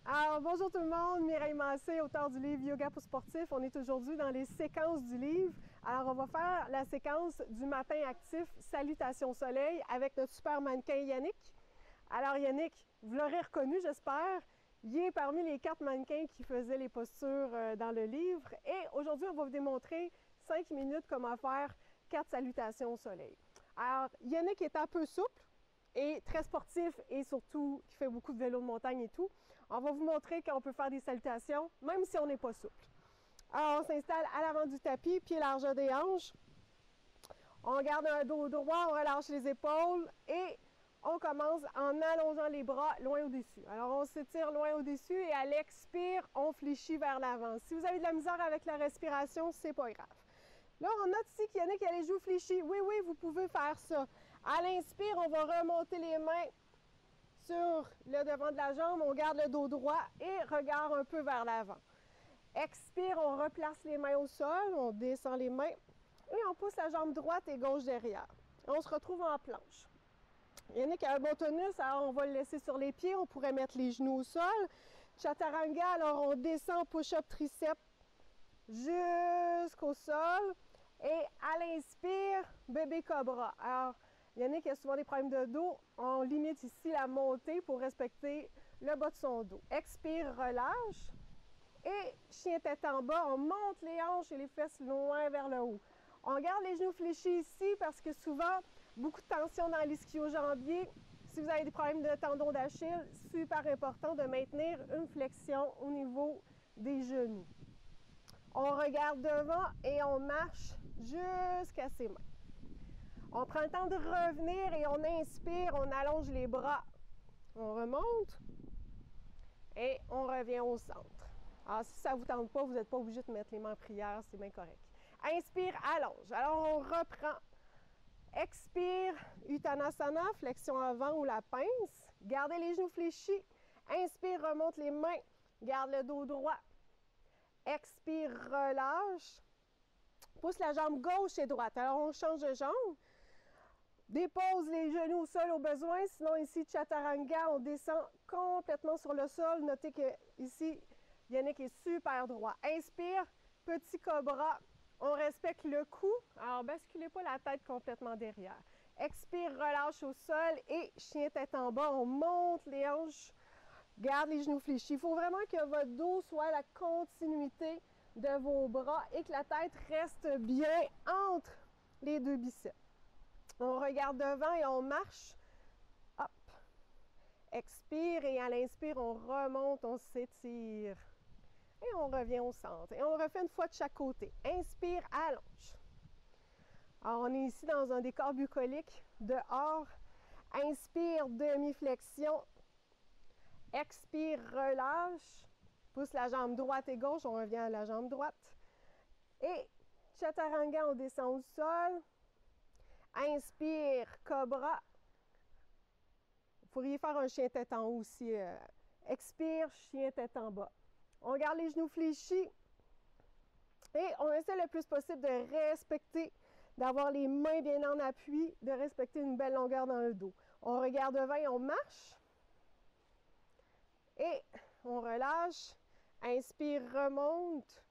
Alors, bonjour tout le monde, Mireille Massé, auteure du livre Yoga pour sportifs. On est aujourd'hui dans les séquences du livre. Alors, on va faire la séquence du matin actif, Salutations Soleil, avec notre super mannequin Yannick. Alors, Yannick, vous l'aurez reconnu, j'espère. Il est parmi les 4 mannequins qui faisaient les postures dans le livre. Et aujourd'hui, on va vous démontrer 5 minutes comment faire 4 salutations au soleil. Alors, Yannick est un peu souple et très sportif et surtout qui fait beaucoup de vélo de montagne et tout. On va vous montrer qu'on peut faire des salutations même si on n'est pas souple. Alors, on s'installe à l'avant du tapis, pieds largeur des hanches. On garde un dos droit, on relâche les épaules et on commence en allongeant les bras loin au-dessus. Alors, on s'étire loin au-dessus et à l'expire, on fléchit vers l'avant. Si vous avez de la misère avec la respiration, c'est pas grave. Là, on note ici qu'il y en a qui a les joues fléchies. Oui, oui, vous pouvez faire ça. À l'inspire, on va remonter les mains sur le devant de la jambe. On garde le dos droit et regard un peu vers l'avant. Expire, on replace les mains au sol. On descend les mains et on pousse la jambe droite et gauche derrière. On se retrouve en planche. Il y en a qui a un bon tonus, alors on va le laisser sur les pieds. On pourrait mettre les genoux au sol. Chaturanga, alors on descend, push-up, triceps jusqu'au sol. Et à l'inspire, bébé cobra. Alors, il y en a qui a souvent des problèmes de dos. On limite ici la montée pour respecter le bas de son dos. Expire, relâche. Et chien tête en bas, on monte les hanches et les fesses loin vers le haut. On garde les genoux fléchis ici parce que souvent, beaucoup de tension dans l'ischio-jambier. Si vous avez des problèmes de tendon d'Achille, super important de maintenir une flexion au niveau des genoux. On regarde devant et on marche jusqu'à ses mains. On prend le temps de revenir et on inspire, on allonge les bras. On remonte et on revient au centre. Alors, si ça ne vous tente pas, vous n'êtes pas obligé de mettre les mains en prière, c'est bien correct. Inspire, allonge. Alors, on reprend. Expire, Uttanasana, flexion avant ou la pince. Gardez les genoux fléchis. Inspire, remonte les mains. Garde le dos droit. Expire, relâche. Pousse la jambe gauche et droite. Alors, on change de jambe. Dépose les genoux au sol au besoin. Sinon, ici, Chaturanga, on descend complètement sur le sol. Notez que ici, Yannick est super droit. Inspire, petit cobra. On respecte le cou. Alors, basculez pas la tête complètement derrière. Expire, relâche au sol et chien tête en bas. On monte les hanches. Garde les genoux fléchis. Il faut vraiment que votre dos soit la continuité de vos bras et que la tête reste bien entre les deux biceps. On regarde devant et on marche. Hop. Expire et à l'inspire, on remonte, on s'étire. Et on revient au centre. Et on refait une fois de chaque côté. Inspire, allonge. Alors, on est ici dans un décor bucolique dehors. Inspire, demi-flexion. Expire, relâche. Pousse la jambe droite et gauche. On revient à la jambe droite. Et Chaturanga, on descend au sol. Inspire, cobra. Vous pourriez faire un chien tête en haut aussi. Expire, chien tête en bas. On garde les genoux fléchis. Et on essaie le plus possible de respecter, d'avoir les mains bien en appui, de respecter une belle longueur dans le dos. On regarde devant et on marche. Et on relâche. Inspire, remonte.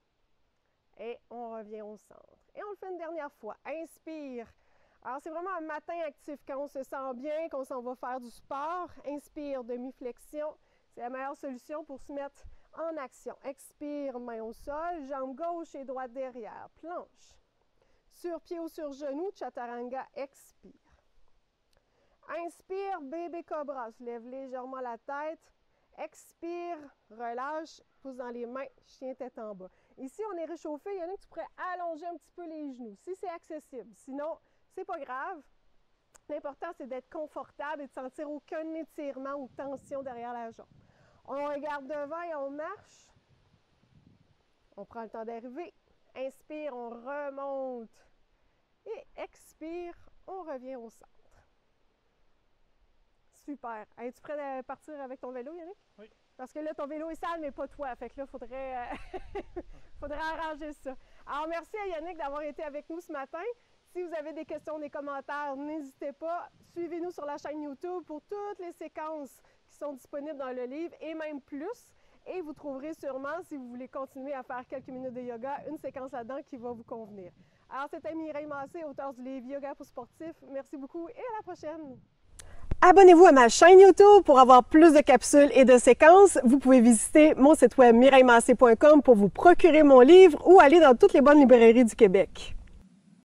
Et on revient au centre. Et on le fait une dernière fois. Inspire. Alors, c'est vraiment un matin actif quand on se sent bien, qu'on s'en va faire du sport. Inspire, demi-flexion. C'est la meilleure solution pour se mettre en action. Expire, main au sol, jambe gauche et droite derrière. Planche. Sur pied ou sur genou, Chaturanga, expire. Inspire, bébé cobra. Soulève légèrement la tête. Expire, relâche, pousse dans les mains, chien tête en bas. Ici, on est réchauffé. Il y en a que tu pourrais allonger un petit peu les genoux, si c'est accessible. Sinon, c'est pas grave. L'important, c'est d'être confortable et de sentir aucun étirement ou tension derrière la jambe. On regarde devant et on marche. On prend le temps d'arriver. Inspire, on remonte. Et expire, on revient au centre. Super. Es-tu prêt à partir avec ton vélo, Yannick? Oui. Parce que là, ton vélo est sale, mais pas toi. Fait que là, il faudrait arranger ça. Alors, merci à Yannick d'avoir été avec nous ce matin. Si vous avez des questions, des commentaires, n'hésitez pas. Suivez-nous sur la chaîne YouTube pour toutes les séquences qui sont disponibles dans le livre et même plus. Et vous trouverez sûrement, si vous voulez continuer à faire quelques minutes de yoga, une séquence là-dedans qui va vous convenir. Alors, c'était Mireille Massé, auteure du livre Yoga pour sportifs. Merci beaucoup et à la prochaine! Abonnez-vous à ma chaîne YouTube pour avoir plus de capsules et de séquences. Vous pouvez visiter mon site web mireillemassé.com pour vous procurer mon livre ou aller dans toutes les bonnes librairies du Québec.